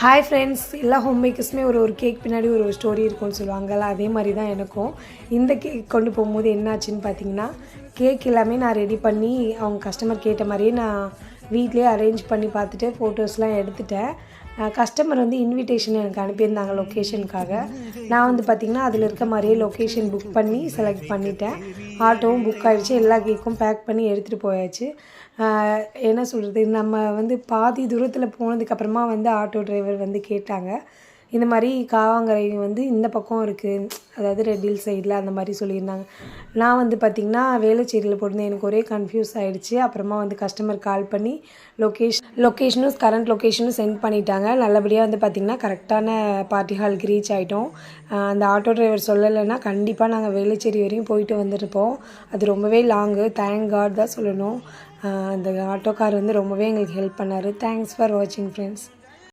Hi friends, எல்லா home மேக்கர்ஸுமே ஒரு cake பின்னாடி ஒரு ஸ்டோரி இருக்கும்னு சொல்லுவாங்கள்ல, அதே மாதிரி தான் எனக்கும். இந்த கேக் கொண்டு போகும்போது என்னாச்சுன்னு பார்த்தீங்கன்னா, கேக் எல்லாமே நான் ரெடி பண்ணி அவங்க கஸ்டமர் கேட்ட மாதிரியே நான் வீட்லேயே அரேஞ்ச் பண்ணி பார்த்துட்டு ஃபோட்டோஸ்லாம் எடுத்துட்டேன். கஸ்டமர் வந்து இன்விடேஷன் எனக்கு அனுப்பியிருந்தாங்க லொக்கேஷனுக்காக. நான் வந்து பார்த்திங்கன்னா அதில் இருக்க மாதிரியே லொக்கேஷன் புக் பண்ணி செலக்ட் பண்ணிட்டேன். ஆட்டோவும் புக் ஆகிடுச்சு, எல்லா கேக்கும் பேக் பண்ணி எடுத்துகிட்டு போயாச்சு. என்ன சொல்கிறது, நம்ம வந்து பாதி தூரத்தில் போனதுக்கப்புறமா வந்து ஆட்டோ டிரைவர் வந்து கேட்டாங்க, இந்த மாதிரி காவாங்கரை வந்து இந்த பக்கம் இருக்குது, அதாவது ரெட் ஹில் சைடில் அந்த மாதிரி சொல்லியிருந்தாங்க. நான் வந்து பார்த்திங்கன்னா வேளச்சேரியில் போட்டிருந்தேன். எனக்கு ஒரே கன்ஃபியூஸ் ஆகிடுச்சு. அப்புறமா வந்து கஸ்டமர் கால் பண்ணி லொக்கேஷனும் கரண்ட் லொக்கேஷனும் சென்ட் பண்ணிட்டாங்க. நல்லபடியாக வந்து பார்த்திங்கன்னா கரெக்டான பார்ட்டி ஹாலுக்கு ரீச் ஆகிட்டோம். அந்த ஆட்டோ டிரைவர் சொல்லலைன்னா கண்டிப்பாக நாங்கள் வேளச்சேரி வரையும் போயிட்டு வந்துருப்போம். அது ரொம்பவே லாங்கு, தேங்க் காட் தான் சொல்லணும். அந்த ஆட்டோக்கார் வந்து ரொம்பவே எங்களுக்கு ஹெல்ப் பண்ணார். தேங்க்ஸ் ஃபார் வாட்சிங் ஃப்ரெண்ட்ஸ்.